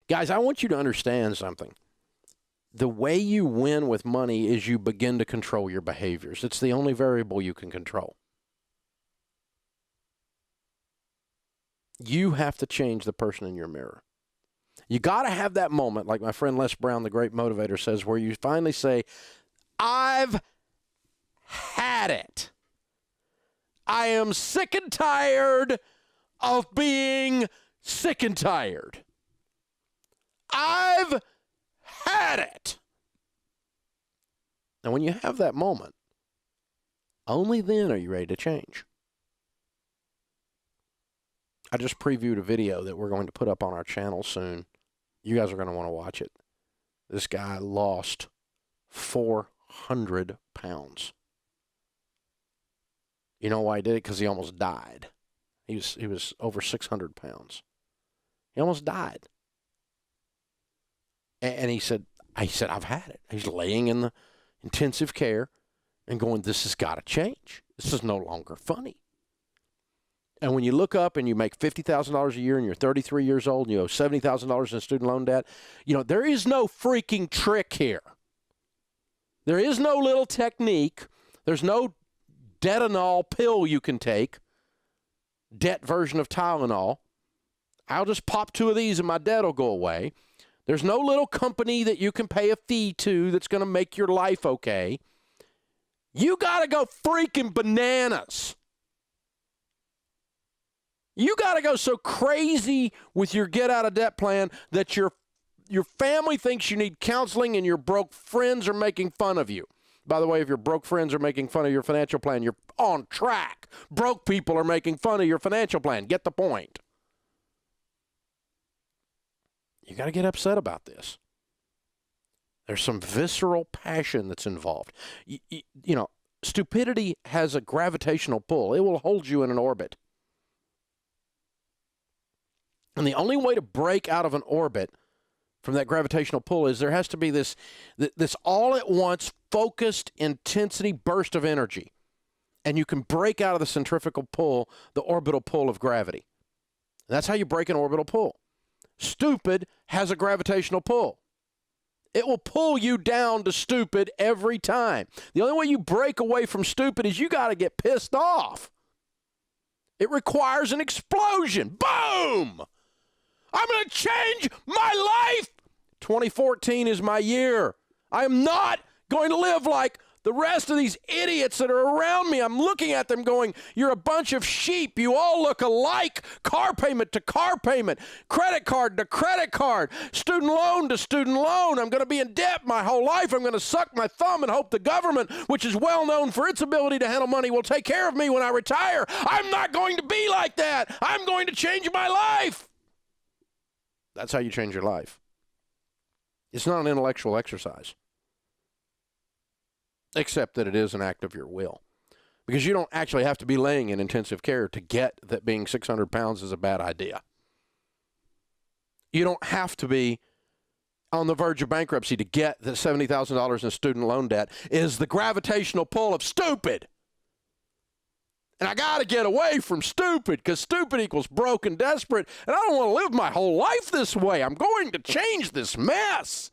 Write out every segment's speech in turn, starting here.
Guys, I want you to understand something. The way you win with money is you begin to control your behaviors. It's the only variable you can control. You have to change the person in your mirror. You got to have that moment, like my friend Les Brown, the great motivator, says, where you finally say, I've had it. I am sick and tired of being sick and tired. I've had it. And when you have that moment, only then are you ready to change. I just previewed a video that we're going to put up on our channel soon. You guys are going to want to watch it. This guy lost 400 pounds. You know why he did it? Because he almost died. He was over 600 pounds. He almost died. And he said, I've had it. He's laying in the intensive care and going, this has got to change. This is no longer funny. And when you look up and you make $50,000 a year and you're 33 years old and you owe $70,000 in student loan debt, you know, there is no freaking trick here. There is no little technique. There's no Detanol pill you can take, debt version of Tylenol. I'll just pop 2 of these and my debt will go away. There's no little company that you can pay a fee to that's going to make your life okay. You got to go freaking bananas. You got to go so crazy with your get-out-of-debt plan that your family thinks you need counseling and your broke friends are making fun of you. By the way, if your broke friends are making fun of your financial plan, you're on track. Broke people are making fun of your financial plan. Get the point. You got to get upset about this. There's some visceral passion that's involved. You know, stupidity has a gravitational pull. It will hold you in an orbit. And the only way to break out of an orbit from that gravitational pull is there has to be this all-at-once focused intensity burst of energy. And you can break out of the centrifugal pull, the orbital pull of gravity. And that's how you break an orbital pull. Stupid has a gravitational pull. It will pull you down to stupid every time. The only way you break away from stupid is you got to get pissed off. It requires an explosion. Boom! I'm going to change my life. 2014 is my year. I am not going to live like the rest of these idiots that are around me. I'm looking at them going, you're a bunch of sheep. You all look alike. Car payment to car payment, credit card to credit card, student loan to student loan. I'm going to be in debt my whole life. I'm going to suck my thumb and hope the government, which is well known for its ability to handle money, will take care of me when I retire. I'm not going to be like that. I'm going to change my life. That's how you change your life. It's not an intellectual exercise. Except that it is an act of your will. Because you don't actually have to be laying in intensive care to get that being 600 pounds is a bad idea. You don't have to be on the verge of bankruptcy to get that $70,000 in student loan debt is the gravitational pull of stupid. And I got to get away from stupid because stupid equals broke and desperate. And I don't want to live my whole life this way. I'm going to change this mess.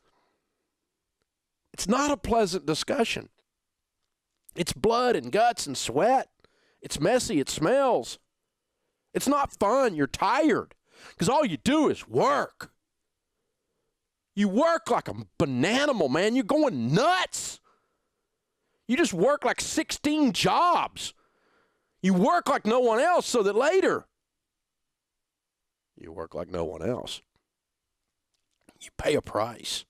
It's not a pleasant discussion. It's blood and guts and sweat. It's messy. It smells. It's not fun. You're tired because all you do is work. You work like a bananimal, man. You're going nuts. You just work like 16 jobs. You work like no one else so that later you work like no one else. You pay a price.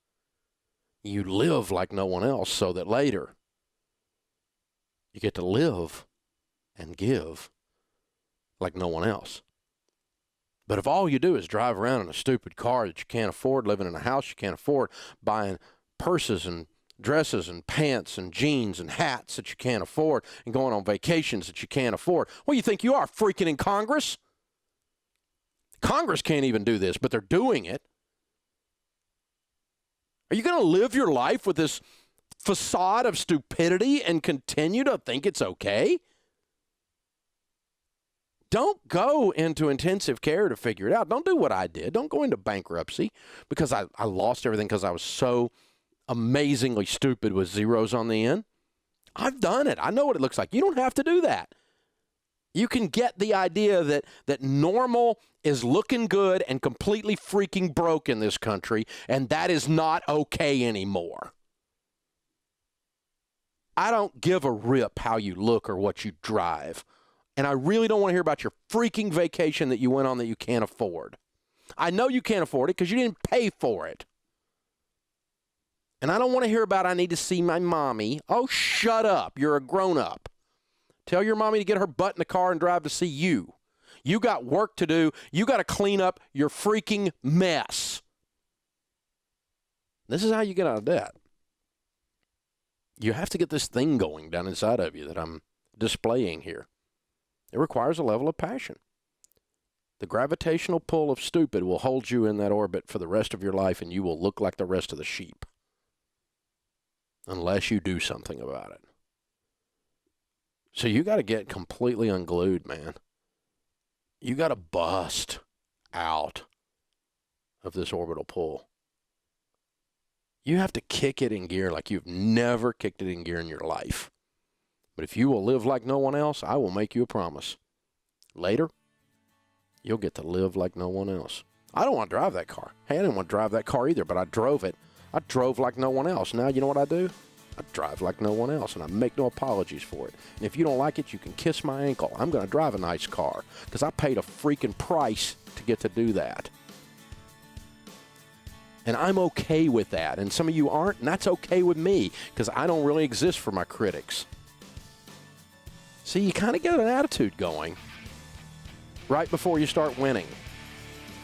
You live like no one else so that later you get to live and give like no one else. But if all you do is drive around in a stupid car that you can't afford, living in a house you can't afford, buying purses and dresses and pants and jeans and hats that you can't afford, and going on vacations that you can't afford, what do you think you are, freaking in Congress? Congress can't even do this, but they're doing it. Are you going to live your life with this facade of stupidity and continue to think it's okay? Don't go into intensive care to figure it out. Don't do what I did. Don't go into bankruptcy because I lost everything because I was so amazingly stupid with zeros on the end. I've done it. I know what it looks like. You don't have to do that. You can get the idea that normal is looking good and completely freaking broke in this country, and that is not okay anymore. I don't give a rip how you look or what you drive. And I really don't want to hear about your freaking vacation that you went on that you can't afford. I know you can't afford it because you didn't pay for it. And I don't want to hear about I need to see my mommy. Oh, shut up. You're a grown-up. Tell your mommy to get her butt in the car and drive to see you. You got work to do. You got to clean up your freaking mess. This is how you get out of debt. You have to get this thing going down inside of you that I'm displaying here. It requires a level of passion. The gravitational pull of stupid will hold you in that orbit for the rest of your life, and you will look like the rest of the sheep. Unless you do something about it. So you got to get completely unglued, man. You got to bust out of this orbital pull. You have to kick it in gear like you've never kicked it in gear in your life. But if you will live like no one else, I will make you a promise. Later, you'll get to live like no one else. I don't want to drive that car. Hey, I didn't want to drive that car either, but I drove it. I drove like no one else. Now, you know what I do? I drive like no one else, and I make no apologies for it. And if you don't like it, you can kiss my ankle. I'm going to drive a nice car because I paid a freaking price to get to do that. And I'm okay with that. And some of you aren't, and that's okay with me because I don't really exist for my critics. See, you kind of get an attitude going right before you start winning.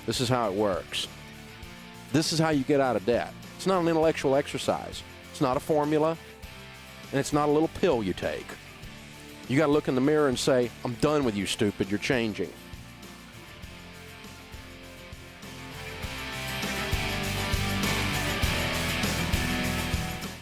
This is how it works. This is how you get out of debt. It's not an intellectual exercise. It's not a formula, and it's not a little pill you take. You got to look in the mirror and say, I'm done with you, stupid. You're changing.